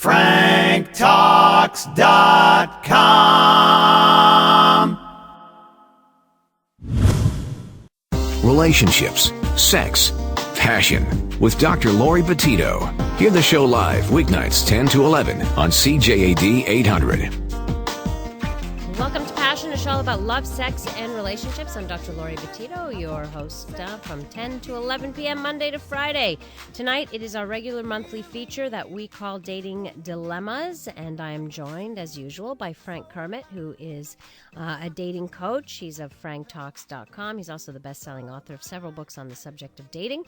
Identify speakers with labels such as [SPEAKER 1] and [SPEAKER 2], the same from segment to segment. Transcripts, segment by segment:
[SPEAKER 1] franktalks.com.
[SPEAKER 2] Relationships, sex, passion with Dr. Laurie Betito. Hear the show live weeknights 10 to 11 on CJAD 800.
[SPEAKER 3] Welcome to Passion, a show about love, sex, and relationships. I'm Dr. Laurie Betito, your host from 10 to 11 p.m. Monday to Friday. Tonight, it is our regular monthly feature that we call Dating Dilemmas, and I am joined, as usual, by Frank Kermit, who is a dating coach. He's of franktalks.com. He's also the best-selling author of several books on the subject of dating.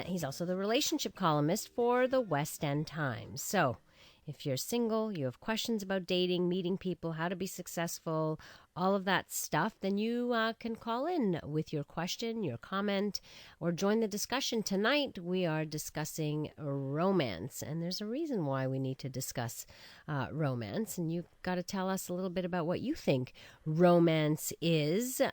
[SPEAKER 3] He's also the relationship columnist for the West End Times. So, if you're single, you have questions about dating, meeting people, how to be successful, all of that stuff, then you can call in with your question, your comment, or join the discussion. Tonight, we are discussing romance, and there's a reason why we need to discuss romance, and you've got to tell us a little bit about what you think romance is. Do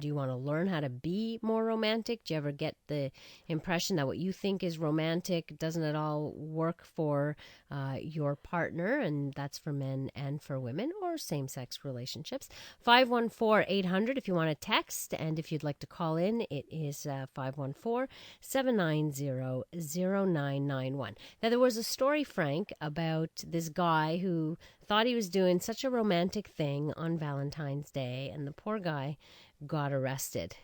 [SPEAKER 3] you want to learn how to be more romantic? Do you ever get the impression that what you think is romantic doesn't at all work for your partner? And that's for men and for women, or same-sex relationships. 514-800 if you want to text, and if you'd like to call in, it is 514-790-0991. Now, there was a story, Frank, about this guy who thought he was doing such a romantic thing on Valentine's Day, and the poor guy got arrested.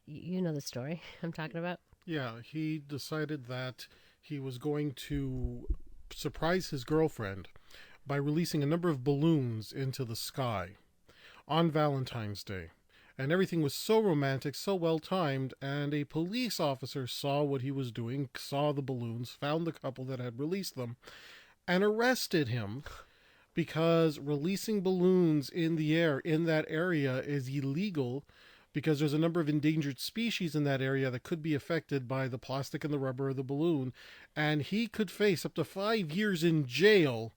[SPEAKER 3] You know the story I'm talking about?
[SPEAKER 4] Yeah, he decided that he was going to surprise his girlfriend by releasing a number of balloons into the sky on Valentine's Day. And everything was so romantic, so well-timed, and a police officer saw what he was doing, saw the balloons, found the couple that had released them, and arrested him because releasing balloons in the air in that area is illegal, because there's a number of endangered species in that area that could be affected by the plastic and the rubber of the balloon, and he could face up to 5 years in jail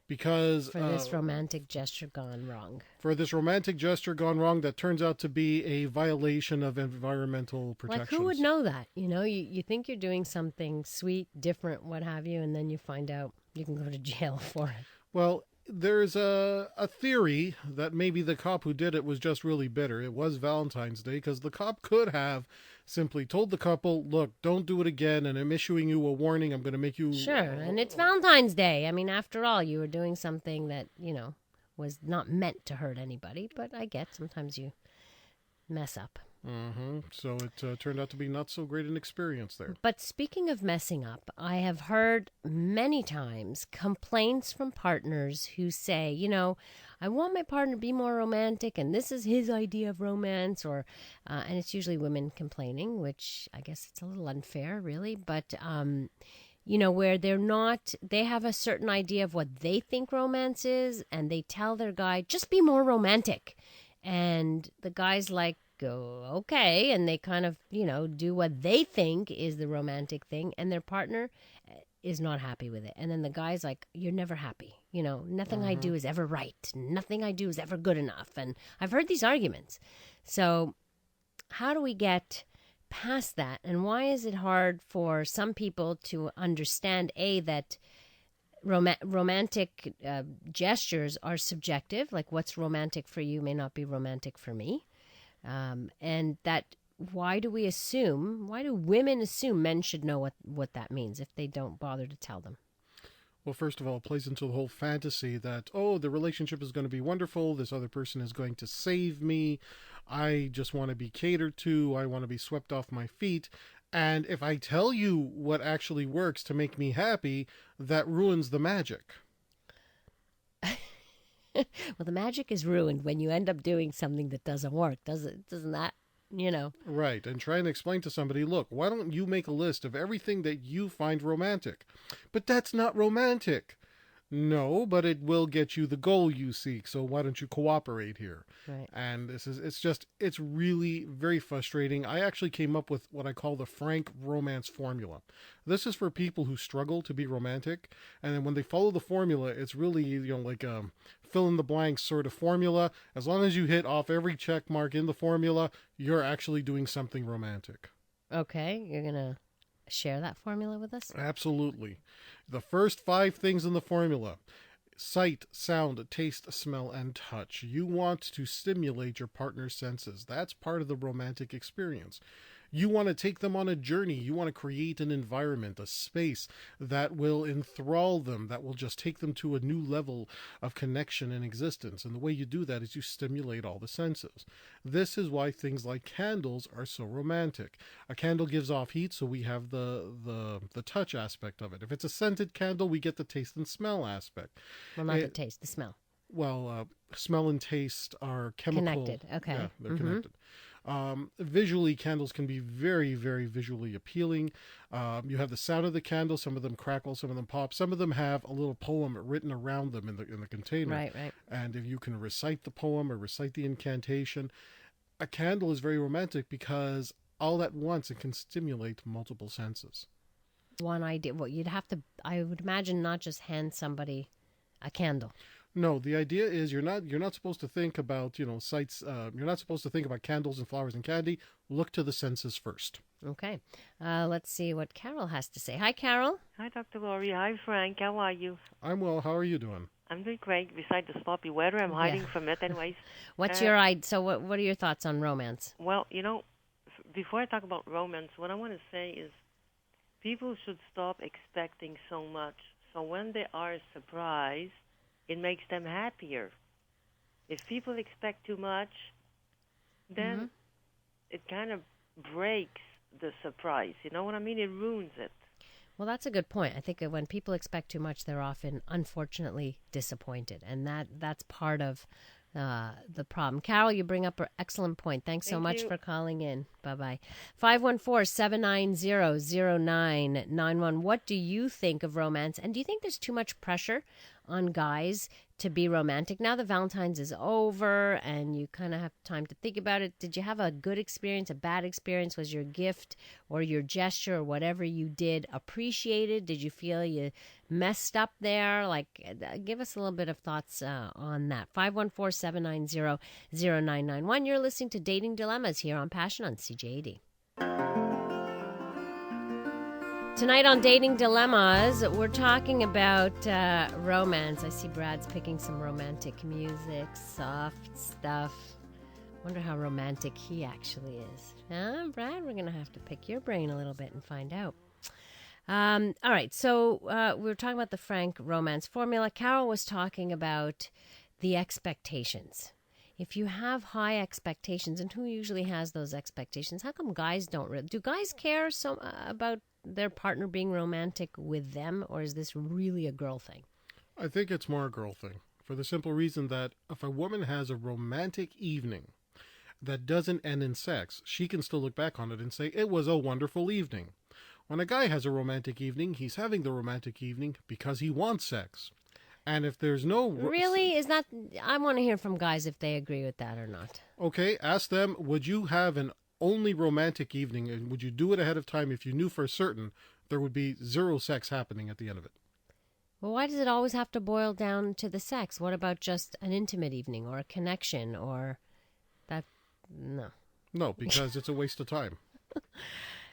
[SPEAKER 4] because
[SPEAKER 3] for this romantic gesture gone wrong.
[SPEAKER 4] For this romantic gesture gone wrong that turns out to be a violation of environmental protections.
[SPEAKER 3] Like, who would know that? You think you're doing something sweet, different, what have you, and then you find out you can go to jail for it.
[SPEAKER 4] Well, there's a theory that maybe the cop who did it was just really bitter. It was Valentine's Day, because the cop could have simply told the couple, look, don't do it again, and I'm issuing you a warning. I'm going to make you...
[SPEAKER 3] Sure, and it's Valentine's Day. I mean, after all, you were doing something that, was not meant to hurt anybody, but I get sometimes you mess up.
[SPEAKER 4] Mm-hmm. So it turned out to be not so great an experience there.
[SPEAKER 3] But speaking of messing up, I have heard many times complaints from partners who say, I want my partner to be more romantic, and this is his idea of romance, and it's usually women complaining, which I guess it's a little unfair, really, but, where they have a certain idea of what they think romance is, and they tell their guy, just be more romantic. And the guy's like, go, okay, and they kind of, do what they think is the romantic thing, and their partner is not happy with it. And then the guy's like, you're never happy. Nothing I do is ever right. Nothing I do is ever good enough. And I've heard these arguments. So how do we get past that? And why is it hard for some people to understand, that romantic gestures are subjective, like what's romantic for you may not be romantic for me? And that why do women assume men should know what that means if they don't bother to tell them?
[SPEAKER 4] Well, first of all, it plays into the whole fantasy that, the relationship is going to be wonderful. This other person is going to save me. I just want to be catered to. I want to be swept off my feet. And if I tell you what actually works to make me happy, that ruins the magic.
[SPEAKER 3] Well, the magic is ruined when you end up doing something that doesn't work. Doesn't that,
[SPEAKER 4] Right. And try and explain to somebody, look, why don't you make a list of everything that you find romantic? But that's not romantic. No, but it will get you the goal you seek. So why don't you cooperate here?
[SPEAKER 3] Right.
[SPEAKER 4] And it's really very frustrating. I actually came up with what I call the Frank romance formula. This is for people who struggle to be romantic. And then when they follow the formula, it's really, like fill in the blanks sort of formula. As long as you hit off every check mark in the formula, you're actually doing something romantic.
[SPEAKER 3] Okay. You're going to share that formula with us?
[SPEAKER 4] Absolutely. The first 5 things in the formula: sight, sound, taste, smell, and touch. You want to stimulate your partner's senses. That's part of the romantic experience. You want to take them on a journey. You want to create an environment, a space that will enthrall them, that will just take them to a new level of connection and existence. And the way you do that is you stimulate all the senses. This is why things like candles are so romantic. A candle gives off heat, so we have the touch aspect of it. If it's a scented candle, we get the taste and smell aspect.
[SPEAKER 3] Well, not the taste, the smell.
[SPEAKER 4] Well, smell and taste are chemical.
[SPEAKER 3] Connected, okay.
[SPEAKER 4] Yeah, they're connected. Visually, candles can be very, very visually appealing. You have the sound of the candle. Some of them crackle, some of them pop. Some of them have a little poem written around them in the container.
[SPEAKER 3] Right.
[SPEAKER 4] And if you can recite the poem or recite the incantation, a candle is very romantic because all at once it can stimulate multiple senses.
[SPEAKER 3] One idea. Well, you'd have to, I would imagine, not just hand somebody a candle.
[SPEAKER 4] No, the idea is you're not supposed to think about, sights. You're not supposed to think about candles and flowers and candy. Look to the senses first.
[SPEAKER 3] Okay. Let's see what Carol has to say. Hi, Carol.
[SPEAKER 5] Hi, Dr. Laurie. Hi, Frank. How are you?
[SPEAKER 4] I'm well. How are you doing?
[SPEAKER 5] I'm doing great. Besides the sloppy weather, I'm hiding from it anyways.
[SPEAKER 3] What's so what are your thoughts on romance?
[SPEAKER 5] Well, before I talk about romance, what I want to say is people should stop expecting so much. So when they are surprised, it makes them happier. If people expect too much, then it kind of breaks the surprise. You know what I mean? It ruins it.
[SPEAKER 3] Well, that's a good point. I think that when people expect too much, they're often, unfortunately, disappointed. And that's part of the problem. Carol, you bring up an excellent point. Thanks so much for calling in. Bye-bye. 514-790-0991. What do you think of romance? And do you think there's too much pressure on guys to be romantic? Now that Valentine's is over and you kind of have time to think about it, did you have a good experience, a bad experience? Was your gift or your gesture or whatever you did appreciated? Did you feel you messed up there? Give us a little bit of thoughts on that. 514-790-0991. You're listening to Dating Dilemmas here on Passion on CJAD. Tonight on Dating Dilemmas, we're talking about romance. I see Brad's picking some romantic music, soft stuff. Wonder how romantic he actually is. Brad, we're going to have to pick your brain a little bit and find out. All right, so we were talking about the Frank romance formula. Carol was talking about the expectations. If you have high expectations, and who usually has those expectations? How come guys don't? Do guys care so about their partner being romantic with them, or is this really a girl thing?
[SPEAKER 4] I think it's more a girl thing, for the simple reason that if a woman has a romantic evening that doesn't end in sex, she can still look back on it and say, it was a wonderful evening. When a guy has a romantic evening, he's having the romantic evening because he wants sex. And if there's no...
[SPEAKER 3] Really? Is that... I want to hear from guys if they agree with that or not.
[SPEAKER 4] Okay, ask them, would you have an only romantic evening, and would you do it ahead of time if you knew for certain there would be zero sex happening at the end of it?
[SPEAKER 3] Well, why does it always have to boil down to the sex? What about just an intimate evening or a connection or that? No.
[SPEAKER 4] No, because it's a waste of time.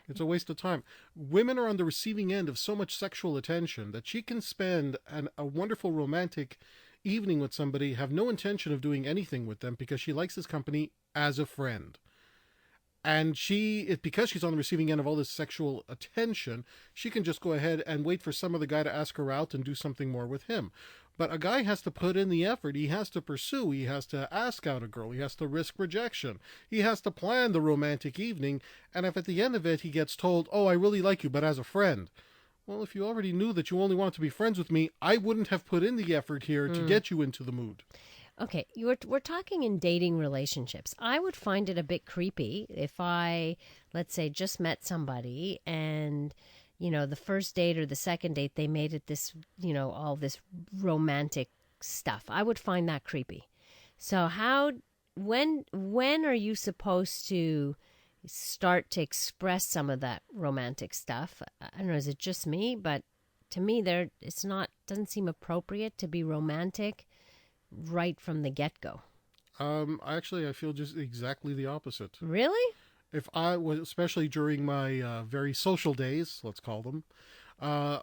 [SPEAKER 4] It's a waste of time. Women are on the receiving end of so much sexual attention that she can spend a wonderful romantic evening with somebody, have no intention of doing anything with them because she likes his company as a friend. And because she's on the receiving end of all this sexual attention, she can just go ahead and wait for some other guy to ask her out and do something more with him. But a guy has to put in the effort. He has to pursue. He has to ask out a girl. He has to risk rejection. He has to plan the romantic evening. And if at the end of it he gets told, oh, I really like you, but as a friend. Well, if you already knew that you only wanted to be friends with me, I wouldn't have put in the effort here to get you into the mood.
[SPEAKER 3] Okay, we're talking in dating relationships. I would find it a bit creepy if I, let's say, just met somebody and, the first date or the second date, they made it this, all this romantic stuff. I would find that creepy. So when are you supposed to start to express some of that romantic stuff? I don't know, is it just me? But to me, doesn't seem appropriate to be romantic right from the get-go.
[SPEAKER 4] Actually, I feel just exactly the opposite.
[SPEAKER 3] Really?
[SPEAKER 4] If I was, especially during my very social days, let's call them,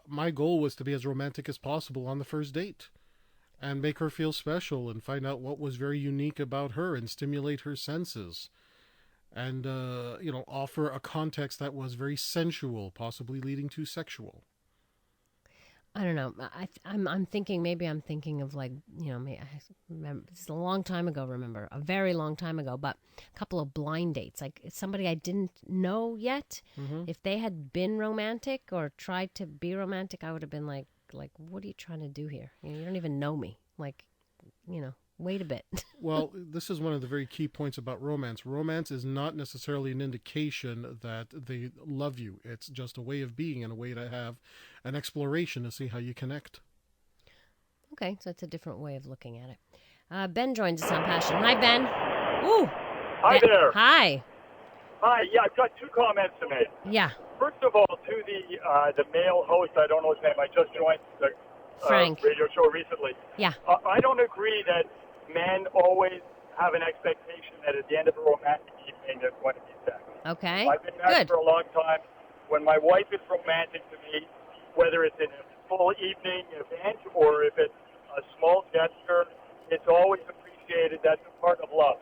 [SPEAKER 4] my goal was to be as romantic as possible on the first date and make her feel special and find out what was very unique about her and stimulate her senses and, offer a context that was very sensual, possibly leading to sexual.
[SPEAKER 3] I don't know. I'm thinking, maybe I'm thinking of like, I remember, this is a long time ago, remember, a very long time ago, but a couple of blind dates, like somebody I didn't know yet.
[SPEAKER 4] Mm-hmm.
[SPEAKER 3] If they had been romantic or tried to be romantic, I would have been like, what are you trying to do here? You don't even know me. Like, wait a bit.
[SPEAKER 4] Well, this is one of the very key points about romance. Romance is not necessarily an indication that they love you. It's just a way of being and a way to have an exploration to see how you connect.
[SPEAKER 3] Okay, so it's a different way of looking at it. Ben joins us on Passion. Hi, Ben. Ooh.
[SPEAKER 6] Hi there.
[SPEAKER 3] Hi.
[SPEAKER 6] Hi. Yeah, I've got two comments to make.
[SPEAKER 3] Yeah.
[SPEAKER 6] First of all, to the male host, I don't know his name. I just joined the
[SPEAKER 3] Frank.
[SPEAKER 6] radio show recently.
[SPEAKER 3] Yeah.
[SPEAKER 6] I don't agree that men always have an expectation that at the end of a romantic evening there's going to be sex.
[SPEAKER 3] Okay.
[SPEAKER 6] I've been married for a long time. When my wife is romantic to me, whether it's in a full evening event or if it's a small gesture, it's always appreciated. That's a part of love.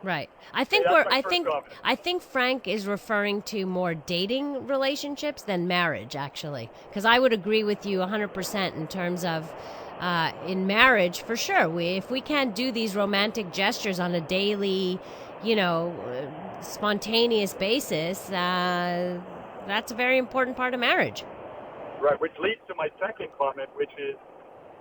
[SPEAKER 3] Right. I think
[SPEAKER 6] that's my first comment.
[SPEAKER 3] I think Frank is referring to more dating relationships than marriage, actually. Because I would agree with you 100% in terms of in marriage, for sure. If we can't do these romantic gestures on a daily, spontaneous basis, that's a very important part of marriage.
[SPEAKER 6] Right, which leads to my second comment, which is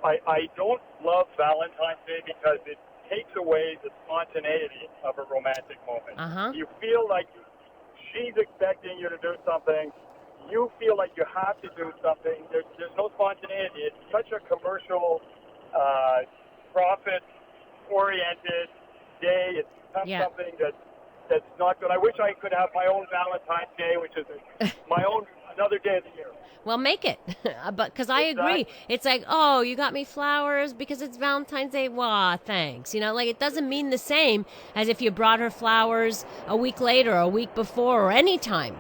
[SPEAKER 6] I don't love Valentine's Day because it takes away the spontaneity of a romantic moment.
[SPEAKER 3] Uh-huh.
[SPEAKER 6] You feel like she's expecting you to do something. You feel like you have to do something. There's no spontaneity. It's such a commercial, profit-oriented day. It's become something that's not good. I wish I could have my own Valentine's Day, which is my own another day of the year.
[SPEAKER 3] Well, make it. But because I agree. It's like, oh, you got me flowers because it's Valentine's Day. Wow, thanks. It doesn't mean the same as if you brought her flowers a week later, or a week before, or any time.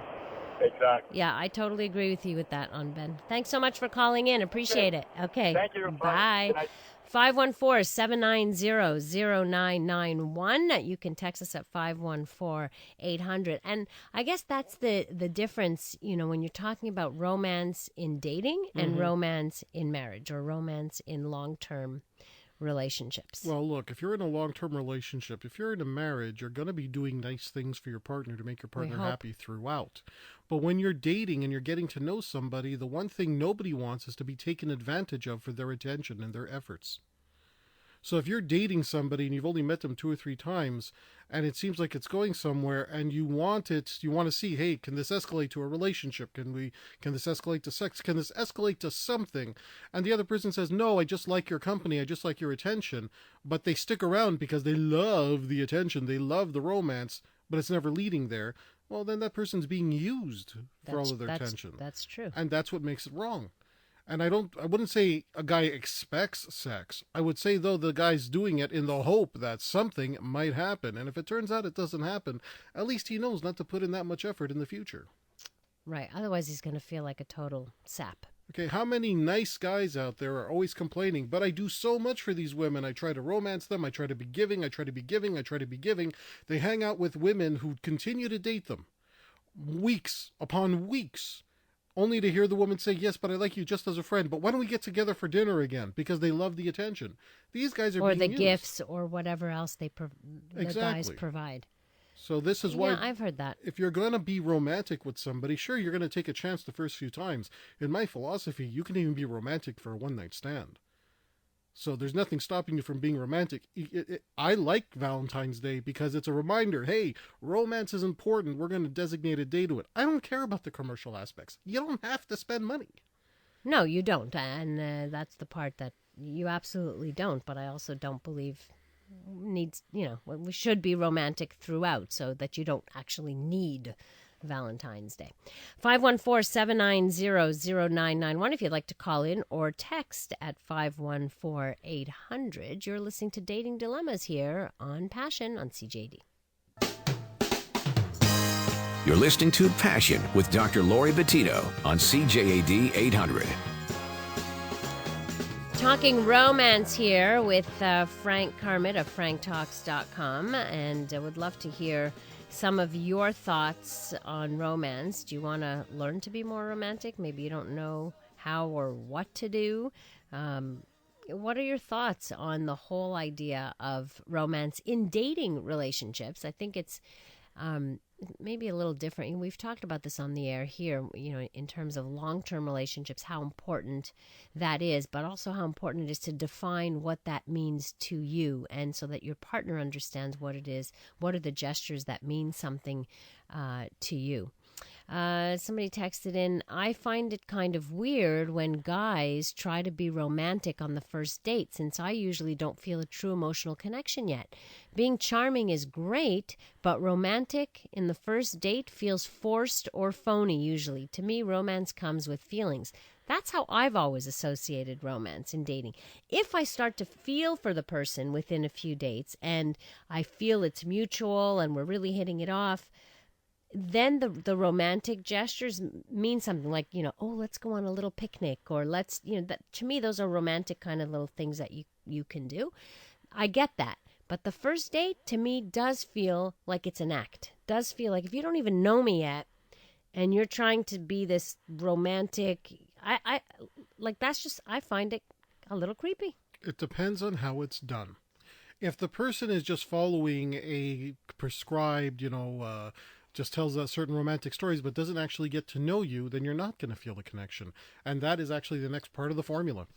[SPEAKER 6] Exactly.
[SPEAKER 3] Yeah, I totally agree with you with that on Ben. Thanks so much for calling in. Appreciate it. Okay.
[SPEAKER 6] Thank you.
[SPEAKER 3] Bye. 514-790-0991. You can text us at 514-800. And I guess that's the difference, when you're talking about romance in dating and romance in marriage or romance in long-term relationships.
[SPEAKER 4] Well, look, if you're in a long-term relationship, if you're in a marriage, you're going to be doing nice things for your partner to make your partner happy throughout. But when you're dating and you're getting to know somebody, the one thing nobody wants is to be taken advantage of for their attention and their efforts. So if you're dating somebody and you've only met them 2 or 3 times and it seems like it's going somewhere and you want to see, hey, can this escalate to a relationship? Can this escalate to sex? Can this escalate to something? And the other person says, no, I just like your company. I just like your attention. But they stick around because they love the attention. They love the romance, but it's never leading there. Well, then that person's being used for all of their attention.
[SPEAKER 3] That's true.
[SPEAKER 4] And that's what makes it wrong. And I wouldn't say a guy expects sex. I would say, though, the guy's doing it in the hope that something might happen. And if it turns out it doesn't happen, at least he knows not to put in that much effort in the future.
[SPEAKER 3] Right. Otherwise, he's going to feel like a total sap.
[SPEAKER 4] Okay, how many nice guys out there are always complaining, but I do so much for these women. I try to romance them. I try to be giving. I try to be giving. I try to be giving. They hang out with women who continue to date them weeks upon weeks, only to hear the woman say, yes, but I like you just as a friend. But why don't we get together for dinner again? Because they love the attention. These guys are
[SPEAKER 3] or
[SPEAKER 4] being
[SPEAKER 3] the
[SPEAKER 4] used.
[SPEAKER 3] Gifts or whatever else the
[SPEAKER 4] Exactly.
[SPEAKER 3] guys provide.
[SPEAKER 4] So this is why
[SPEAKER 3] Yeah, I've heard that.
[SPEAKER 4] If you're going to be romantic with somebody, sure, you're going to take a chance the first few times. In my philosophy, you can even be romantic for a one-night stand. So there's nothing stopping you from being romantic. I like Valentine's Day because it's a reminder, hey, romance is important. We're going to designate a day to it. I don't care about the commercial aspects. You don't have to spend money.
[SPEAKER 3] No, you don't. And that's the part that you absolutely don't. But I also don't believe we should be romantic throughout so that you don't actually need Valentine's Day. 514-790-0991 if you'd like to call in or text at 514-800. You're listening to Dating Dilemmas here on Passion on CJD.
[SPEAKER 2] You're listening to Passion with Dr. Laurie Betito on CJAD 800.
[SPEAKER 3] Talking romance here with Frank Kermit of franktalks.com, and I would love to hear some of your thoughts on romance. Do you want to learn to be more romantic? Maybe you don't know how or what to do. What are your thoughts on the whole idea of romance in dating relationships? I think it's maybe a little different. We've talked about this on the air here, in terms of long-term relationships, how important that is, but also how important it is to define what that means to you, and so that your partner understands what it is. What are the gestures that mean something to you? Somebody texted in, I find it kind of weird when guys try to be romantic on the first date, since I usually don't feel a true emotional connection yet. Being charming is great, but romantic in the first date feels forced or phony usually. To me, romance comes with feelings. That's how I've always associated romance in dating. If I start to feel for the person within a few dates and I feel it's mutual and we're really hitting it off, then the romantic gestures mean something, like, oh, let's go on a little picnic, or let's, that, to me, those are romantic kind of little things that you can do. I get that. But the first date, to me, does feel like it's an act. Does feel like if you don't even know me yet and you're trying to be this romantic, I find it a little creepy.
[SPEAKER 4] It depends on how it's done. If the person is just following a prescribed, just tells us certain romantic stories but doesn't actually get to know you, then you're not going to feel the connection. And that is actually the next part of the formula.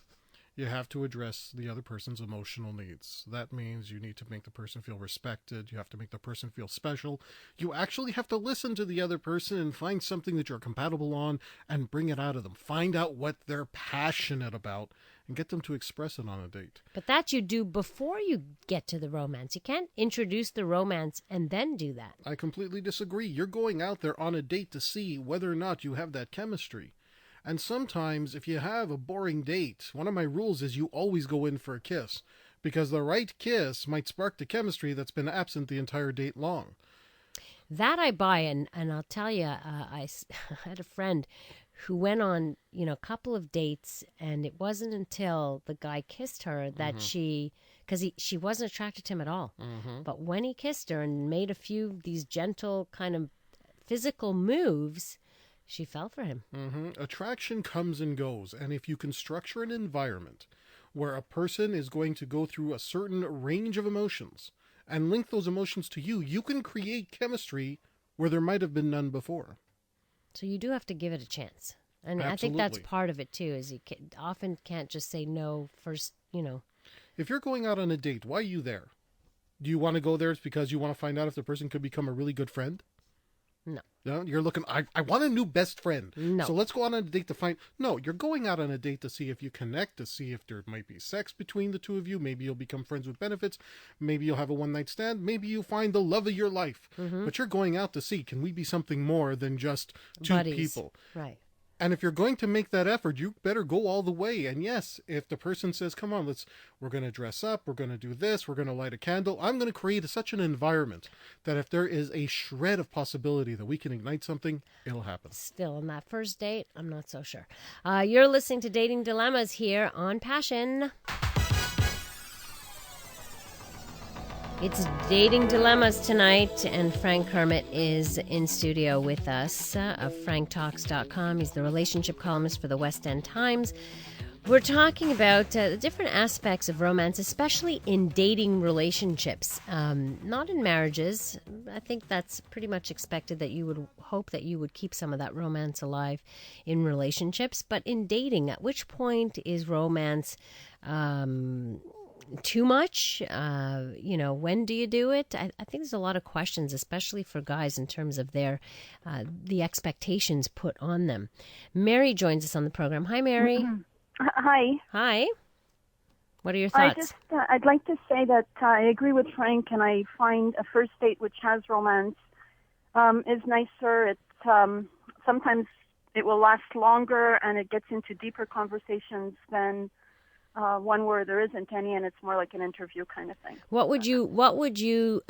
[SPEAKER 4] You have to address the other person's emotional needs. That means you need to make the person feel respected. You have to make the person feel special. You actually have to listen to the other person and find something that you're compatible on and bring it out of them. Find out what they're passionate about and get them to express it on a date.
[SPEAKER 3] But that you do before you get to the romance. You can't introduce the romance and then do that.
[SPEAKER 4] I completely disagree. You're going out there on a date to see whether or not you have that chemistry. And sometimes if you have a boring date, one of my rules is you always go in for a kiss, because the right kiss might spark the chemistry that's been absent the entire date long.
[SPEAKER 3] That I buy, and I'll tell you, I had a friend who went on, a couple of dates, and it wasn't until the guy kissed her that she wasn't attracted to him at all. Mm-hmm. But when he kissed her and made a few these gentle kind of physical moves, she fell for him.
[SPEAKER 4] Mm-hmm. Attraction comes and goes, and if you can structure an environment where a person is going to go through a certain range of emotions and link those emotions to you, you can create chemistry where there might have been none before.
[SPEAKER 3] So you do have to give it a chance. And
[SPEAKER 4] Absolutely.
[SPEAKER 3] I think that's part of it, too, is you often can't just say no first,
[SPEAKER 4] If you're going out on a date, why are you there? Do you want to go there because you want to find out if the person could become a really good friend?
[SPEAKER 3] No.
[SPEAKER 4] No, you're looking, I want a new best friend.
[SPEAKER 3] No.
[SPEAKER 4] So let's go on a date to find... No, you're going out on a date to see if you connect, to see if there might be sex between the two of you. Maybe you'll become friends with benefits. Maybe you'll have a one-night stand. Maybe you'll find the love of your life. Mm-hmm. But you're going out to see, can we be something more than just two
[SPEAKER 3] buddies.
[SPEAKER 4] People?
[SPEAKER 3] Right.
[SPEAKER 4] And if you're going to make that effort, you better go all the way. And yes, if the person says, come on, we're going to dress up, we're going to do this, we're going to light a candle, I'm going to create such an environment that if there is a shred of possibility that we can ignite something, it'll happen.
[SPEAKER 3] Still, on that first date, I'm not so sure. You're listening to Dating Dilemmas here on Passion. It's Dating Dilemmas tonight, and Frank Kermit is in studio with us of franktalks.com. He's the relationship columnist for the West End Times. We're talking about the different aspects of romance, especially in dating relationships, not in marriages. I think that's pretty much expected, that you would hope that you would keep some of that romance alive in relationships. But in dating, at which point is romance too much? When do you do it? I think there's a lot of questions, especially for guys, in terms of their the expectations put on them. Mary joins us on the program. Hi, Mary.
[SPEAKER 7] Mm-hmm. Hi.
[SPEAKER 3] Hi. What are your thoughts?
[SPEAKER 7] I'd like to say that I agree with Frank, and I find a first date which has romance is nicer. It sometimes it will last longer, and it gets into deeper conversations than one where there isn't any, and it's more like an interview kind of thing.
[SPEAKER 3] What would you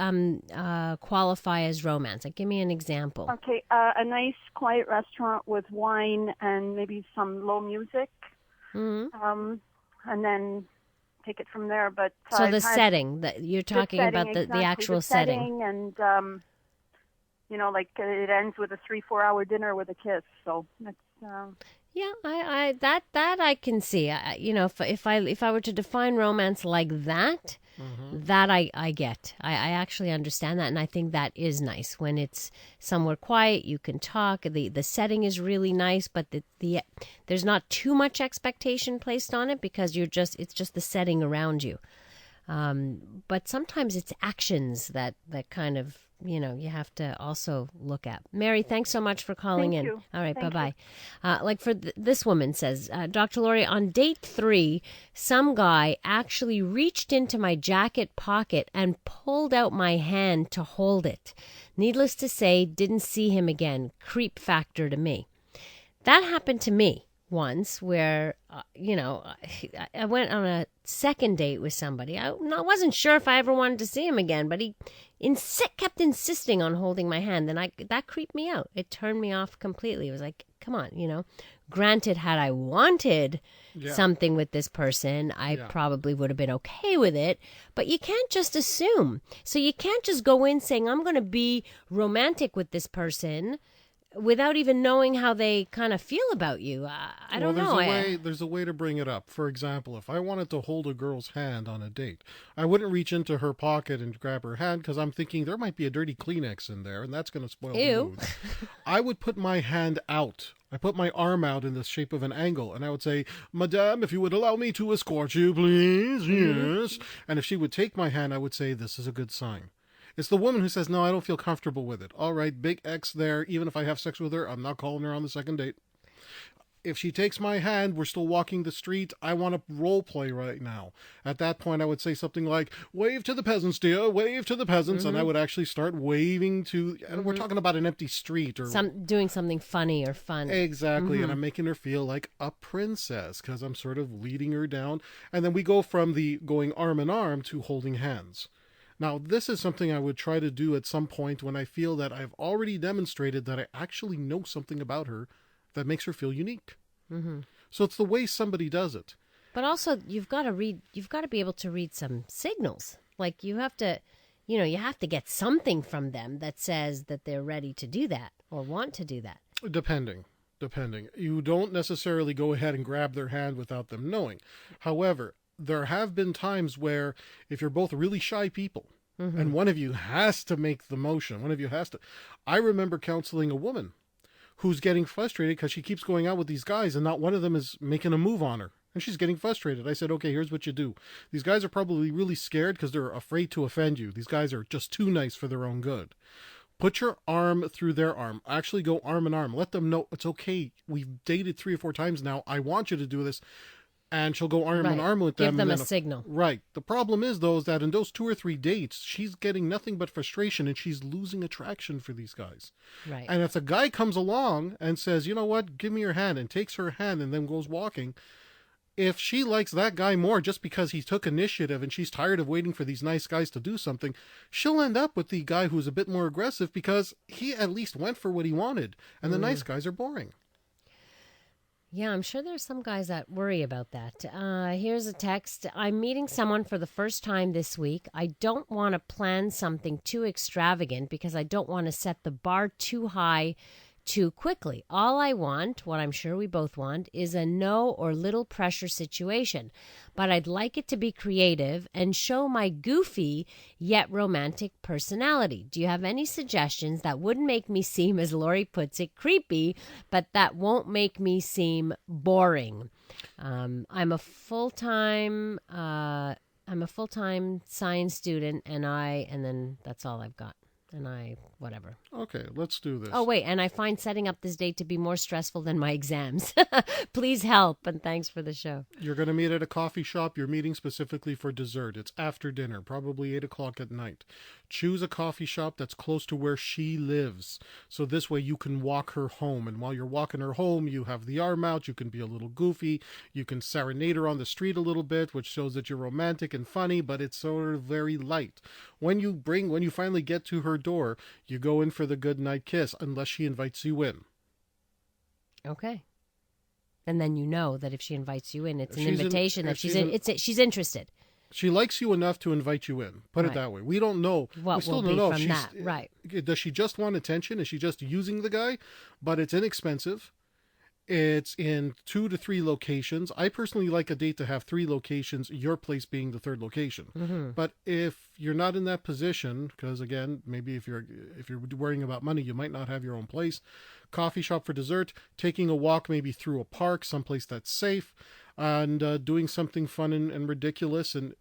[SPEAKER 3] qualify as romance? Like, give me an example.
[SPEAKER 7] Okay, a nice quiet restaurant with wine and maybe some low music, and then take it from there. But
[SPEAKER 3] so the setting that you're talking about, the actual setting,
[SPEAKER 7] and like it ends with a 3-4 hour dinner with a kiss. So that's.
[SPEAKER 3] Yeah, I that I can see. If I were to define romance like that, that I get. I actually understand that, and I think that is nice when it's somewhere quiet. You can talk. The setting is really nice, but the there's not too much expectation placed on it because it's just the setting around you. But sometimes it's actions that kind of, you have to also look at. Mary, thanks so much for calling in.
[SPEAKER 7] You.
[SPEAKER 3] All right, bye-bye. Like for this woman says, Dr. Laurie, on date 3, some guy actually reached into my jacket pocket and pulled out my hand to hold it. Needless to say, didn't see him again. Creep factor to me. That happened to me once where, I went on a second date with somebody. I wasn't sure if I ever wanted to see him again, but he kept insisting on holding my hand, and that creeped me out. It turned me off completely. It was like, come on, Granted, had I wanted something with this person, I probably would have been okay with it, but you can't just assume. So you can't just go in saying, I'm going to be romantic with this person without even knowing how they kind of feel about you. I don't know.
[SPEAKER 4] There's a way to bring it up. For example, if I wanted to hold a girl's hand on a date, I wouldn't reach into her pocket and grab her hand because I'm thinking there might be a dirty Kleenex in there, and that's going to spoil the mood. I would put my hand out. I put my arm out in the shape of an angle, and I would say, Madame, if you would allow me to escort you, please, yes. And if she would take my hand, I would say, this is a good sign. It's the woman who says, no, I don't feel comfortable with it. All right, big X there. Even if I have sex with her, I'm not calling her on the second date. If she takes my hand, we're still walking the street. I want to role play right now. At that point, I would say something like, wave to the peasants, dear, wave to the peasants. And I would actually start waving to, and we're talking about an empty street. Or
[SPEAKER 3] doing something funny or fun.
[SPEAKER 4] Exactly. And I'm making her feel like a princess because I'm sort of leading her down. And then we go from the going arm in arm to holding hands. Now, this is something I would try to do at some point when I feel that I've already demonstrated that I actually know something about her that makes her feel unique. So it's the way somebody does it.
[SPEAKER 3] But also, you've got to be able to read some signals. Like you have to get something from them that says that they're ready to do that or want to do that.
[SPEAKER 4] Depending. You don't necessarily go ahead and grab their hand without them knowing. However, there have been times where if you're both really shy people and one of you has to make the motion, I remember counseling a woman who's getting frustrated because she keeps going out with these guys and not one of them is making a move on her. And she's getting frustrated. I said, okay, here's what you do. These guys are probably really scared because they're afraid to offend you. These guys are just too nice for their own good. Put your arm through their arm. Actually go arm in arm. Let them know it's okay. We've dated 3 or 4 times now. I want you to do this. And she'll go arm in arm with them.
[SPEAKER 3] Give them a signal.
[SPEAKER 4] Right. The problem is, though, is that in those 2 or 3 dates, she's getting nothing but frustration and she's losing attraction for these guys.
[SPEAKER 3] Right.
[SPEAKER 4] And if a guy comes along and says, you know what, give me your hand, and takes her hand and then goes walking, if she likes that guy more just because he took initiative and she's tired of waiting for these nice guys to do something, she'll end up with the guy who's a bit more aggressive because he at least went for what he wanted. And the nice guys are boring.
[SPEAKER 3] Yeah, I'm sure there's some guys that worry about that. Here's a text. I'm meeting someone for the first time this week. I don't want to plan something too extravagant because I don't want to set the bar too high too quickly. All I want, what I'm sure we both want, is a no or little pressure situation. But I'd like it to be creative and show my goofy yet romantic personality. Do you have any suggestions that wouldn't make me seem, as Laurie puts it, creepy, but that won't make me seem boring? I'm a full-time science student, and then that's all I've got. and whatever.
[SPEAKER 4] Okay, let's do this.
[SPEAKER 3] Oh, wait, and I find setting up this date to be more stressful than my exams. Please help, and thanks for the show.
[SPEAKER 4] You're going to meet at a coffee shop. You're meeting specifically for dessert. It's after dinner, probably 8 o'clock at night. Choose a coffee shop that's close to where she lives. So this way you can walk her home. And while you're walking her home, you have the arm out. You can be a little goofy. You can serenade her on the street a little bit, which shows that you're romantic and funny, but it's sort of very light. When you finally get to her door, you go in for the good night kiss, unless she invites you in.
[SPEAKER 3] Okay. And then you know that if she invites you in, it's an
[SPEAKER 4] She's
[SPEAKER 3] invitation that she's interested.
[SPEAKER 4] She likes you enough to invite you in. Put it that way. We don't know.
[SPEAKER 3] What
[SPEAKER 4] we still
[SPEAKER 3] will
[SPEAKER 4] don't
[SPEAKER 3] be
[SPEAKER 4] know
[SPEAKER 3] from
[SPEAKER 4] if
[SPEAKER 3] that, right.
[SPEAKER 4] Does she just want attention? Is she just using the guy? But it's inexpensive. It's in 2 to 3 locations. I personally like a date to have 3 locations, your place being the third location.
[SPEAKER 3] Mm-hmm.
[SPEAKER 4] But if you're not in that position, because again, maybe if you're worrying about money, you might not have your own place. Coffee shop for dessert, taking a walk maybe through a park, someplace that's safe, and doing something fun and ridiculous. And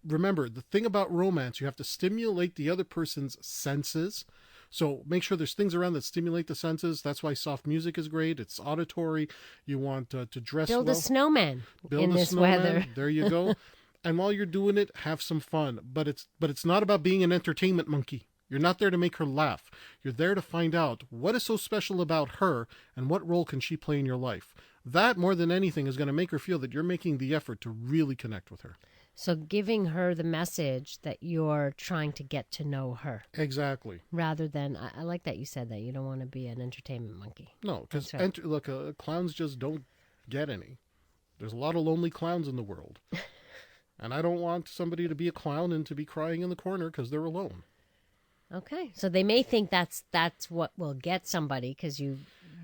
[SPEAKER 4] remember, the thing about romance, you have to stimulate the other person's senses. So make sure there's things around that stimulate the senses. That's why soft music is great. It's auditory. You want to dress
[SPEAKER 3] Build
[SPEAKER 4] well.
[SPEAKER 3] a snowman
[SPEAKER 4] Build
[SPEAKER 3] in
[SPEAKER 4] a
[SPEAKER 3] this
[SPEAKER 4] snowman.
[SPEAKER 3] weather.
[SPEAKER 4] There you go. And while you're doing it, have some fun. But it's not about being an entertainment monkey. You're not there to make her laugh. You're there to find out what is so special about her and what role can she play in your life. That, more than anything, is going to make her feel that you're making the effort to really connect with her.
[SPEAKER 3] So giving her the message that you're trying to get to know her.
[SPEAKER 4] Exactly.
[SPEAKER 3] Rather than, I like that you said that. You don't want to be an entertainment monkey.
[SPEAKER 4] No, because
[SPEAKER 3] right.
[SPEAKER 4] Look, clowns just don't get any. There's a lot of lonely clowns in the world. And I don't want somebody to be a clown and to be crying in the corner because they're alone.
[SPEAKER 3] Okay. So they may think that's what will get somebody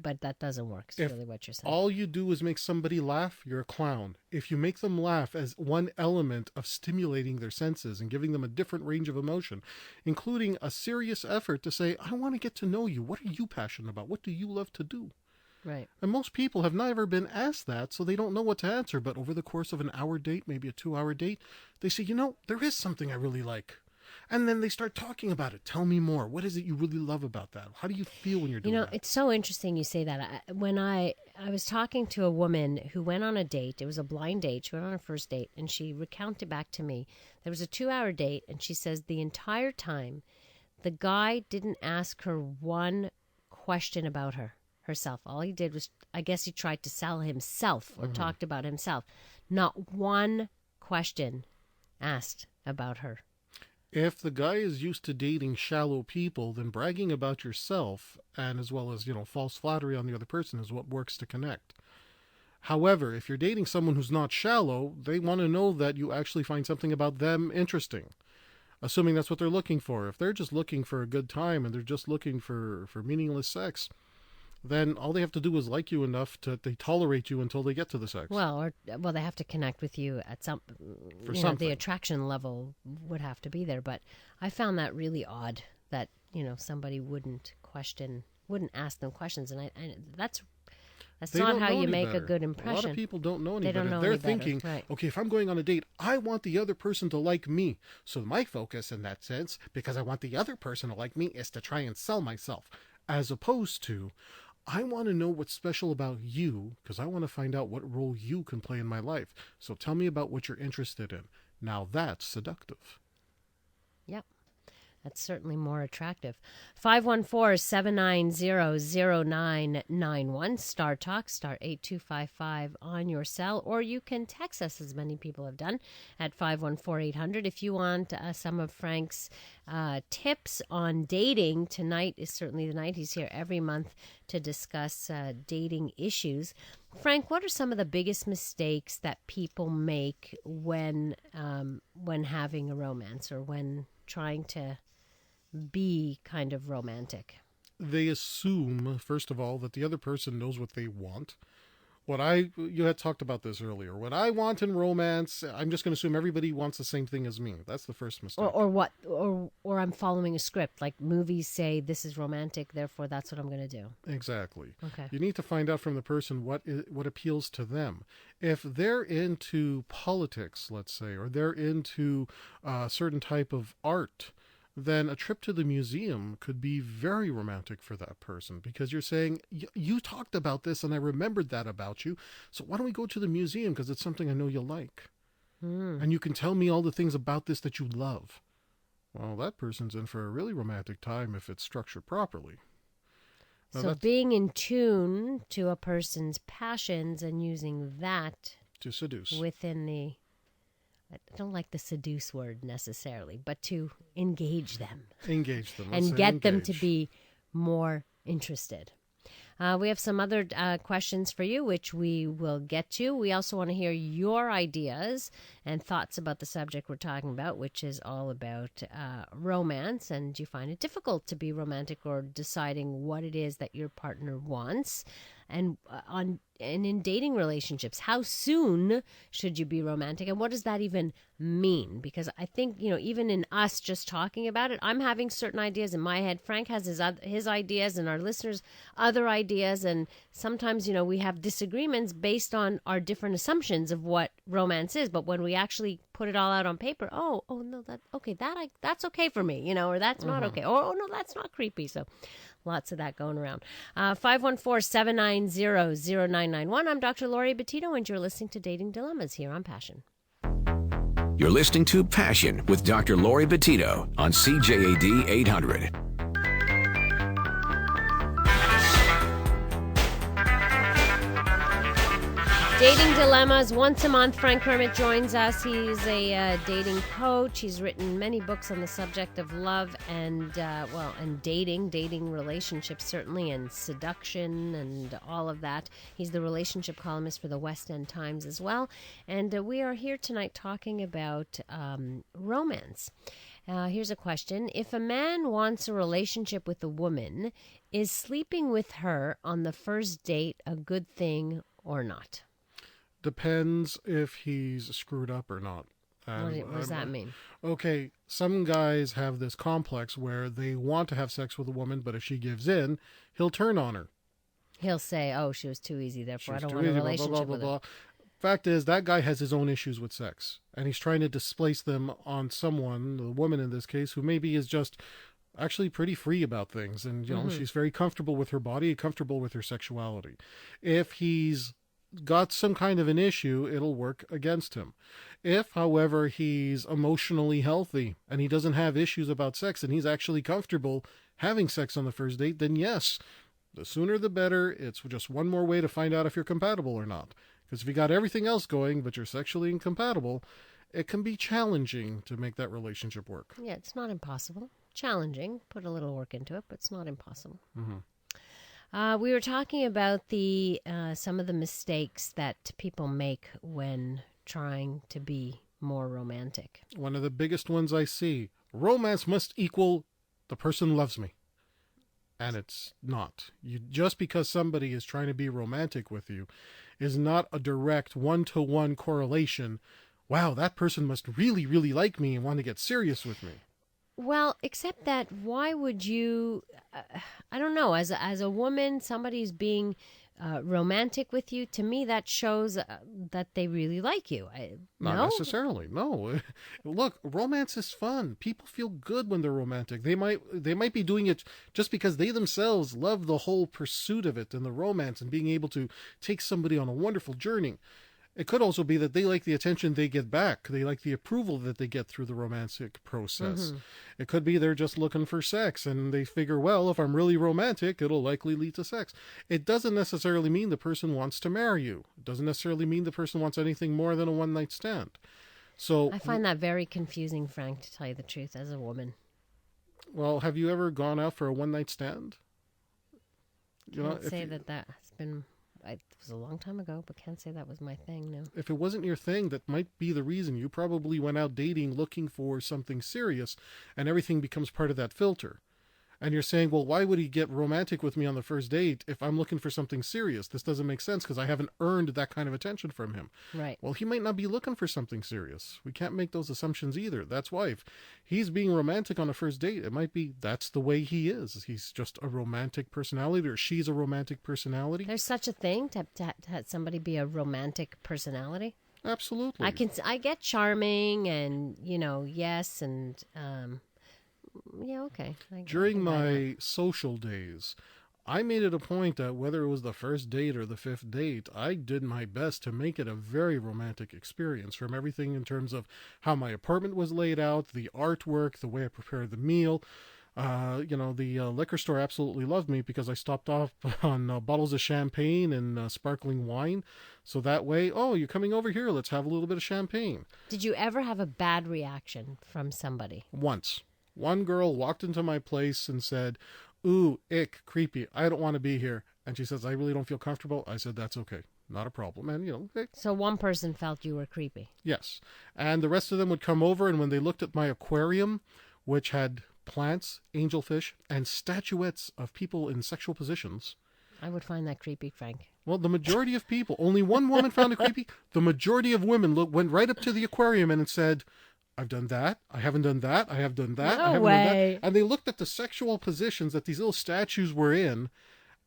[SPEAKER 3] but that doesn't work. It's really what you're saying.
[SPEAKER 4] All you do is make somebody laugh, you're a clown. If you make them laugh as one element of stimulating their senses and giving them a different range of emotion, including a serious effort to say, I want to get to know you. What are you passionate about? What do you love to do?
[SPEAKER 3] Right.
[SPEAKER 4] And most people have never been asked that, so they don't know what to answer. But over the course of an hour date, maybe a 2-hour date, they say, there is something I really like. And then they start talking about it. Tell me more. What is it you really love about that? How do you feel when you're doing that?
[SPEAKER 3] It's so interesting you say that. When I was talking to a woman who went on a date. It was a blind date. She went on her first date, and she recounted back to me. There was a 2-hour date, and she says the entire time, the guy didn't ask her one question about herself. All he did was, I guess he tried to sell himself or talked about himself. Not one question asked about her.
[SPEAKER 4] If the guy is used to dating shallow people, then bragging about yourself, and as well as, false flattery on the other person, is what works to connect. However, if you're dating someone who's not shallow, they want to know that you actually find something about them interesting, assuming that's what they're looking for. If they're just looking for a good time and they're just looking for meaningless sex, then all they have to do is like you enough to they tolerate you until they get to the sex.
[SPEAKER 3] Well, they have to connect with you at something. The attraction level would have to be there. But I found that really odd that somebody wouldn't ask them questions, and that's not how you make a good impression.
[SPEAKER 4] A lot of people don't know any
[SPEAKER 3] they
[SPEAKER 4] better.
[SPEAKER 3] Don't know
[SPEAKER 4] They're
[SPEAKER 3] any
[SPEAKER 4] thinking,
[SPEAKER 3] better. Right.
[SPEAKER 4] okay, if I'm going on a date, I want the other person to like me. So my focus in that sense, because I want the other person to like me, is to try and sell myself, as opposed to, I want to know what's special about you because I want to find out what role you can play in my life. So tell me about what you're interested in. Now that's seductive.
[SPEAKER 3] Yep. That's certainly more attractive. 514-790-0991, Star Talk, star 8255 on your cell, or you can text us, as many people have done, at 514-800. If you want some of Frank's tips on dating, tonight is certainly the night. He's here every month to discuss dating issues. Frank, what are some of the biggest mistakes that people make when having a romance or when trying to be kind of romantic?
[SPEAKER 4] They assume, first of all, that the other person knows what they want. You had talked about this earlier. What I want in romance, I'm just going to assume everybody wants the same thing as me. That's the first mistake.
[SPEAKER 3] Or I'm following a script. Like movies say this is romantic, therefore that's what I'm going to do.
[SPEAKER 4] Exactly.
[SPEAKER 3] Okay.
[SPEAKER 4] You need to find out from the person what appeals to them. If they're into politics, let's say, or they're into a certain type of art, then a trip to the museum could be very romantic for that person, because you're saying, you talked about this and I remembered that about you. So why don't we go to the museum? Because it's something I know you'll like. And you can tell me all the things about this that you love. Well, that person's in for a really romantic time if it's structured properly. Now,
[SPEAKER 3] so being in tune to a person's passions and using that
[SPEAKER 4] to seduce
[SPEAKER 3] within the, I don't like the seduce word necessarily, but to engage them.
[SPEAKER 4] Engage them.
[SPEAKER 3] And get them to be more interested. We have some other questions for you, which we will get to. We also want to hear your ideas and thoughts about the subject we're talking about, which is all about romance. And do you find it difficult to be romantic or deciding what it is that your partner wants? And in dating relationships, how soon should you be romantic, and what does that even mean? Because I think, even in us just talking about it, I'm having certain ideas in my head. Frank has his ideas, and our listeners other ideas, and sometimes we have disagreements based on our different assumptions of what romance is. But when we actually put it all out on paper, oh no, that's okay for me, or that's not okay, or oh no, that's not creepy. So lots of that going around. 514-790-0991. I'm Dr. Laurie Betito, and you're listening to Dating Dilemmas here on Passion.
[SPEAKER 2] You're listening to Passion with Dr. Laurie Betito on CJAD 800.
[SPEAKER 3] Dating Dilemmas, once a month. Frank Kermit joins us. He's a dating coach. He's written many books on the subject of love and dating relationships, certainly, and seduction and all of that. He's the relationship columnist for the West End Times as well. And we are here tonight talking about romance. Here's a question. If a man wants a relationship with a woman, is sleeping with her on the first date a good thing or not?
[SPEAKER 4] Depends if he's screwed up or not.
[SPEAKER 3] What does that mean?
[SPEAKER 4] Okay, some guys have this complex where they want to have sex with a woman, but if she gives in, he'll turn on her.
[SPEAKER 3] He'll say, oh, she was too easy, therefore I don't want a relationship with her.
[SPEAKER 4] Fact is, that guy has his own issues with sex, and he's trying to displace them on someone, the woman in this case, who maybe is just actually pretty free about things, and she's very comfortable with her body, comfortable with her sexuality. If he's got some kind of an issue, it'll work against him. If, however, he's emotionally healthy and he doesn't have issues about sex and he's actually comfortable having sex on the first date, then yes, the sooner the better. It's just one more way to find out if you're compatible or not. Because if you got everything else going but you're sexually incompatible, it can be challenging to make that relationship work.
[SPEAKER 3] Yeah, it's not impossible. Challenging. Put a little work into it, but it's not impossible. We were talking about the some of the mistakes that people make when trying to be more romantic.
[SPEAKER 4] One of the biggest ones I see, romance must equal the person loves me. And it's not. Just because somebody is trying to be romantic with you is not a direct one-to-one correlation. Wow, that person must really, really like me and want to get serious with me.
[SPEAKER 3] Well, except that why would you, I don't know, as a woman, somebody's being romantic with you, to me that shows that they really like you.
[SPEAKER 4] Not necessarily, no. Look, romance is fun. People feel good when they're romantic. They might be doing it just because they themselves love the whole pursuit of it and the romance and being able to take somebody on a wonderful journey. It could also be that they like the attention they get back. They like the approval that they get through the romantic process. It could be they're just looking for sex and they figure, well, if I'm really romantic, it'll likely lead to sex. It doesn't necessarily mean the person wants to marry you. It doesn't necessarily mean the person wants anything more than a one-night stand. So
[SPEAKER 3] I find that very confusing, Frank, to tell you the truth, as a woman.
[SPEAKER 4] Well, have you ever gone out for a one-night stand?
[SPEAKER 3] Can't say that has been... It was a long time ago, but can't say that was my thing, no.
[SPEAKER 4] If it wasn't your thing, that might be the reason. You probably went out dating looking for something serious, and everything becomes part of that filter. And you're saying, well, why would he get romantic with me on the first date if I'm looking for something serious? This doesn't make sense because I haven't earned that kind of attention from him.
[SPEAKER 3] Right.
[SPEAKER 4] Well, he might not be looking for something serious. We can't make those assumptions either. That's why if he's being romantic on a first date, it might be that's the way he is. He's just a romantic personality, or she's a romantic personality.
[SPEAKER 3] There's such a thing to have somebody be a romantic personality?
[SPEAKER 4] Absolutely.
[SPEAKER 3] I get charming and, yes, and... Yeah, okay.
[SPEAKER 4] During my social days, I made it a point that whether it was the first date or the fifth date, I did my best to make it a very romantic experience, from everything in terms of how my apartment was laid out, the artwork, the way I prepared the meal. The liquor store absolutely loved me because I stopped off on bottles of champagne and sparkling wine. So that way, oh, you're coming over here, let's have a little bit of champagne.
[SPEAKER 3] Did you ever have a bad reaction from somebody?
[SPEAKER 4] Once. One girl walked into my place and said, "Ooh, ick, creepy, I don't want to be here." And she says, "I really don't feel comfortable." I said, "That's okay. Not a problem." And,
[SPEAKER 3] So one person felt you were creepy.
[SPEAKER 4] yes. And the rest of them would come over, and when they looked at my aquarium, which had plants, angelfish, and statuettes of people in sexual positions.
[SPEAKER 3] I would find that creepy, Frank.
[SPEAKER 4] Well, the majority of people, only one woman found it creepy. The majority of women went right up to the aquarium and said, "I've done that. I haven't done that. I have done that. I
[SPEAKER 3] No
[SPEAKER 4] haven't
[SPEAKER 3] way.
[SPEAKER 4] done that." And they looked at the sexual positions that these little statues were in,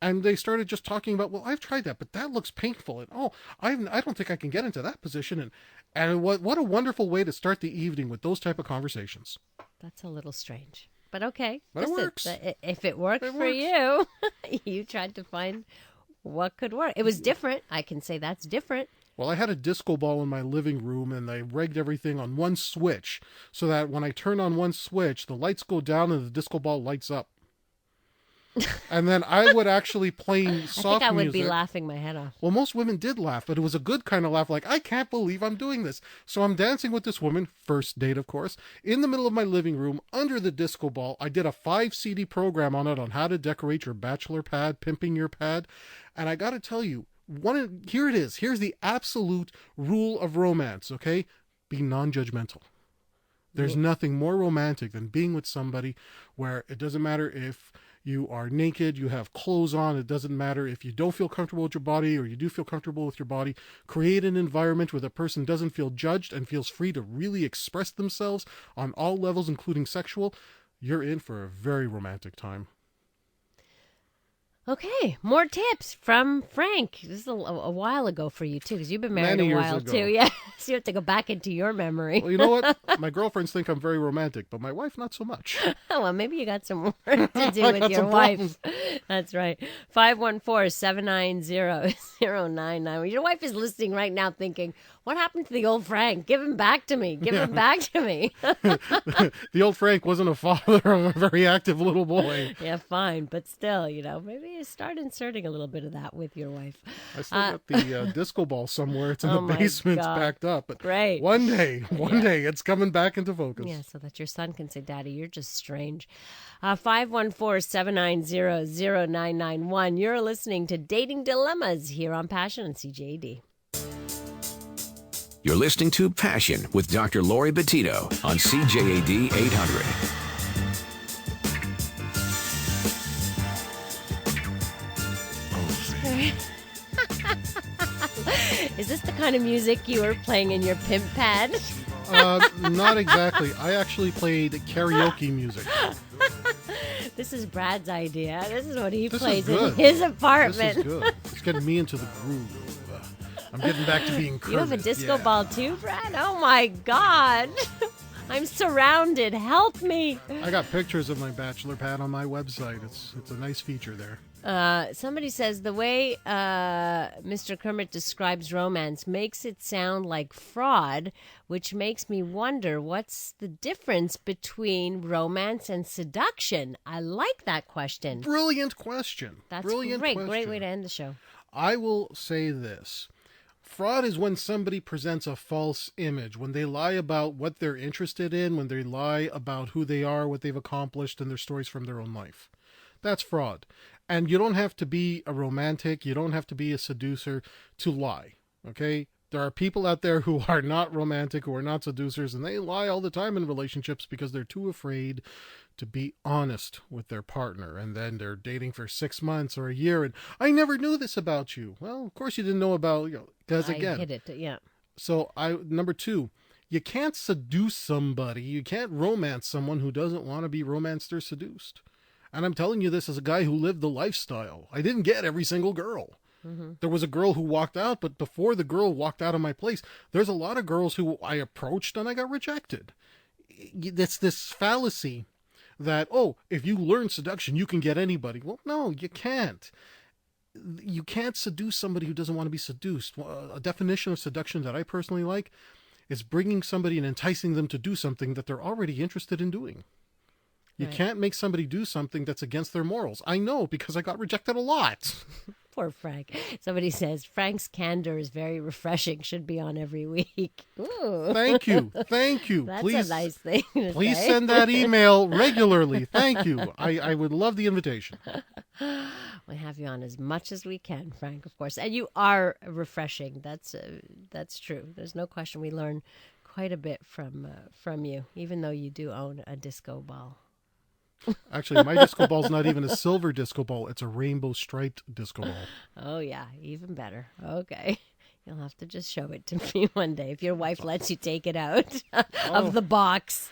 [SPEAKER 4] and they started just talking about, "Well, I've tried that, but that looks painful." And, "Oh, I don't think I can get into that position." And what a wonderful way to start the evening with those type of conversations.
[SPEAKER 3] That's a little strange. But okay.
[SPEAKER 4] But it works.
[SPEAKER 3] If it worked
[SPEAKER 4] It
[SPEAKER 3] for
[SPEAKER 4] works.
[SPEAKER 3] you, you tried to find what could work. It was different. I can say that's different.
[SPEAKER 4] Well, I had a disco ball in my living room, and I rigged everything on one switch so that when I turn on one switch, the lights go down and the disco ball lights up. And then I would actually play soft music.
[SPEAKER 3] I think I would be laughing my head off.
[SPEAKER 4] Well, most women did laugh, but it was a good kind of laugh, like, "I can't believe I'm doing this." So I'm dancing with this woman, first date, of course, in the middle of my living room, under the disco ball. I did a 5 CD program on it on how to decorate your bachelor pad, pimping your pad. And I got to tell you, here it is. Here's the absolute rule of romance, okay? Be non-judgmental. There's nothing more romantic than being with somebody where it doesn't matter if you are naked, you have clothes on. It doesn't matter if you don't feel comfortable with your body or you do feel comfortable with your body. Create an environment where the person doesn't feel judged and feels free to really express themselves on all levels, including sexual. You're in for a very romantic time.
[SPEAKER 3] Okay, more tips from Frank. This is a while ago for you, too, because you've been married
[SPEAKER 4] Many
[SPEAKER 3] a
[SPEAKER 4] years
[SPEAKER 3] while,
[SPEAKER 4] ago.
[SPEAKER 3] too. Yeah, so you have to go back into your memory.
[SPEAKER 4] Well, you know what? My girlfriends think I'm very romantic, but my wife, not so much.
[SPEAKER 3] Oh, well, maybe you got some work to do
[SPEAKER 4] I
[SPEAKER 3] with
[SPEAKER 4] got
[SPEAKER 3] your
[SPEAKER 4] some
[SPEAKER 3] wife.
[SPEAKER 4] problems.
[SPEAKER 3] That's right. 514-790-099. Your wife is listening right now thinking, what happened to the old Frank? Give him back to me. Give him back to me.
[SPEAKER 4] The old Frank wasn't a father of a very active little boy.
[SPEAKER 3] Yeah, fine. But still, maybe you start inserting a little bit of that with your wife.
[SPEAKER 4] I still got the disco ball somewhere. It's in
[SPEAKER 3] Oh
[SPEAKER 4] the
[SPEAKER 3] my
[SPEAKER 4] basement. It's
[SPEAKER 3] God.
[SPEAKER 4] backed up. But
[SPEAKER 3] Great.
[SPEAKER 4] one day, it's coming back into focus.
[SPEAKER 3] Yeah, so that your son can say, Daddy, you're just strange. 514-790-0991. You're listening to Dating Dilemmas here on Passion and CJAD.
[SPEAKER 2] You're listening to Passion with Dr. Laurie Betito on CJAD 800.
[SPEAKER 3] Is this the kind of music you were playing in your pimp pad?
[SPEAKER 4] Not exactly. I actually played karaoke music.
[SPEAKER 3] This is Brad's idea. This is what he
[SPEAKER 4] This
[SPEAKER 3] plays
[SPEAKER 4] is
[SPEAKER 3] in
[SPEAKER 4] good.
[SPEAKER 3] his
[SPEAKER 4] This
[SPEAKER 3] apartment.
[SPEAKER 4] is good. It's getting me into the groove. I'm getting back to being Kermit.
[SPEAKER 3] You have a disco
[SPEAKER 4] Yeah.
[SPEAKER 3] ball too, Brad? Oh my God. I'm surrounded. Help me.
[SPEAKER 4] I got pictures of my bachelor pad on my website. It's a nice feature there.
[SPEAKER 3] Somebody says the way Mr. Kermit describes romance makes it sound like fraud, which makes me wonder what's the difference between romance and seduction. I like that question.
[SPEAKER 4] Brilliant question.
[SPEAKER 3] That's
[SPEAKER 4] Brilliant
[SPEAKER 3] great.
[SPEAKER 4] question.
[SPEAKER 3] Great way to end the show.
[SPEAKER 4] I will say this. Fraud is when somebody presents a false image, when they lie about what they're interested in, when they lie about who they are, what they've accomplished, and their stories from their own life. That's fraud. And you don't have to be a romantic, you don't have to be a seducer to lie, okay? There are people out there who are not romantic, who are not seducers, and they lie all the time in relationships because they're too afraid to be honest with their partner. And then they're dating for 6 months or a year, and I never knew this about you. Well, of course you didn't know about, because again.
[SPEAKER 3] I hit it, yeah.
[SPEAKER 4] So number 2, you can't seduce somebody, you can't romance someone who doesn't want to be romanced or seduced. And I'm telling you this as a guy who lived the lifestyle. I didn't get every single girl. Mm-hmm. There was a girl who walked out, but before the girl walked out of my place, there's a lot of girls who I approached and I got rejected. It's this fallacy that, oh, if you learn seduction, you can get anybody. Well, no, you can't. You can't seduce somebody who doesn't want to be seduced. A definition of seduction that I personally like is bringing somebody and enticing them to do something that they're already interested in doing. You can't make somebody do something that's against their morals. I know, because I got rejected a lot.
[SPEAKER 3] Poor Frank. Somebody says Frank's candor is very refreshing. Should be on every week. Ooh.
[SPEAKER 4] Thank you.
[SPEAKER 3] That's
[SPEAKER 4] Please,
[SPEAKER 3] a nice thing to
[SPEAKER 4] please
[SPEAKER 3] say.
[SPEAKER 4] send that email regularly. Thank you. I would love the invitation.
[SPEAKER 3] We have you on as much as we can, Frank, of course. And you are refreshing. That's true. There's no question. We learn quite a bit from you, even though you do own a disco ball.
[SPEAKER 4] Actually, my disco ball's not even a silver disco ball. It's a rainbow striped disco ball.
[SPEAKER 3] Oh, yeah. Even better. Okay. You'll have to just show it to me one day if your wife lets you take it out of the box.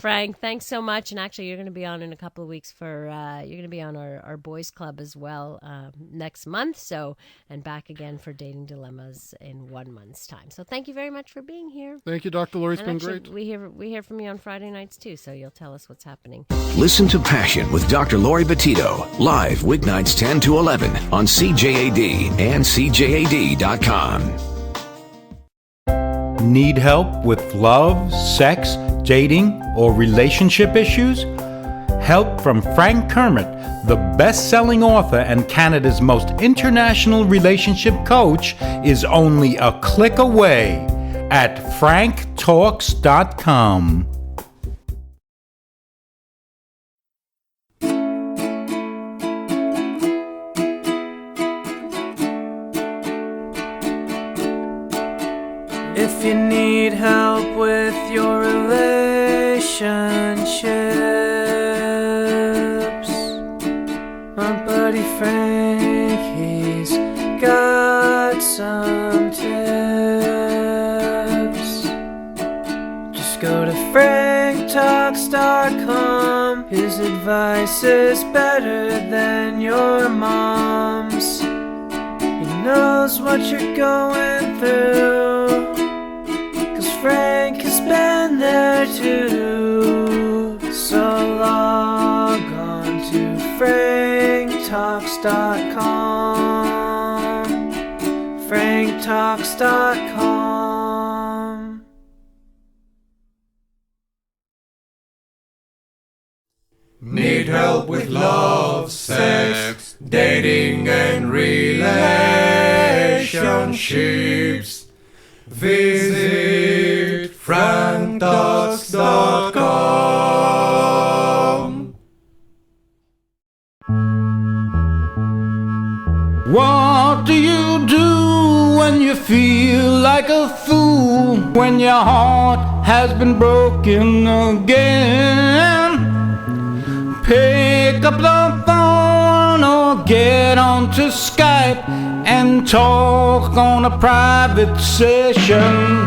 [SPEAKER 3] Frank, thanks so much. And actually, you're going to be on in a couple of weeks for, you're going to be on our boys club as well next month. So, and back again for Dating Dilemmas in 1 month's time. So thank you very much for being here.
[SPEAKER 4] Thank you, Dr. Laurie. It's
[SPEAKER 3] And
[SPEAKER 4] been
[SPEAKER 3] actually,
[SPEAKER 4] great.
[SPEAKER 3] we hear from you on Friday nights too. So you'll tell us what's happening.
[SPEAKER 2] Listen to Passion with Dr. Laurie Betito, live weeknights 10 to 11 on CJAD and CJAD.com.
[SPEAKER 8] Need help with love, sex, dating, or relationship issues? Help from Frank Kermit, the best-selling author and Canada's most international relationship coach, is only a click away at franktalks.com.
[SPEAKER 1] If you need help with your relationships, my buddy Frank, he's got some tips. Just go to franktalks.com. His advice is better than your mom's. He knows what you're going through, Frank has been there too. So log on to franktalks.com. franktalks.com.
[SPEAKER 9] Need help with love, sex, dating and relationships? Visit franktalks.com.
[SPEAKER 8] What do you do when you feel like a fool? When your heart has been broken again? Pick up the phone or get onto Skype and talk on a private session.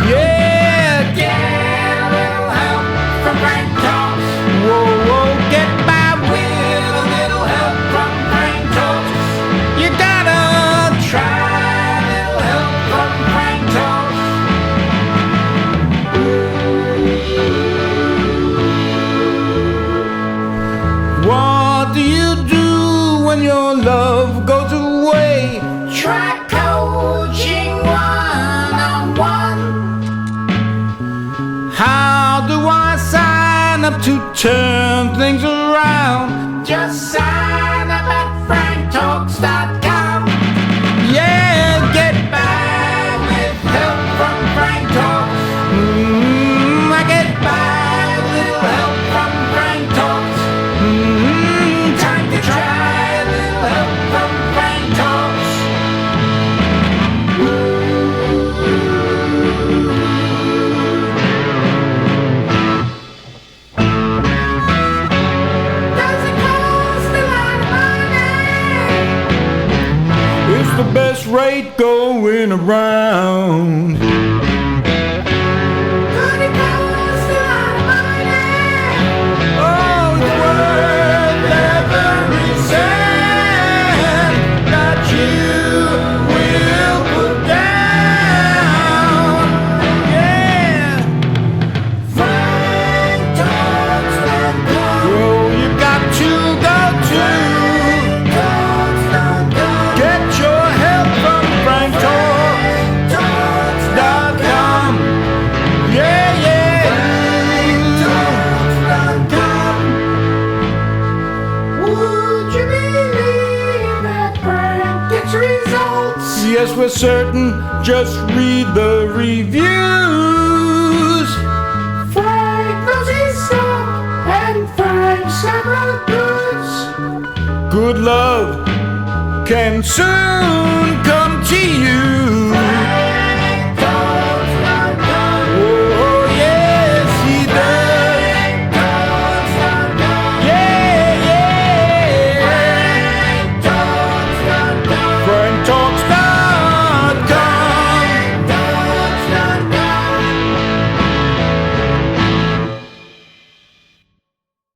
[SPEAKER 8] Yeah, get a little help from Frank Talks. Whoa, whoa, get by with a little help from Frank Talks. You gotta try a little help from Frank Talks. What do you do when your love goes away? Try coaching one-on-one. How do I sign up to turn things around? Just sign up at franktalks.com. Yeah, get by with help from Frank Talks. I get by with little help from Frank Talks. Time to try a little help from Frank Talks. Does it cost a lot of money? It's the best rate going around. Could it cost a lot of money? Oh, it's worth every cent that you will put down. Yeah, Frank Talks. for certain, just read the reviews. Frank knows his stuff, and Frank's several goods. Good love can soon come to you.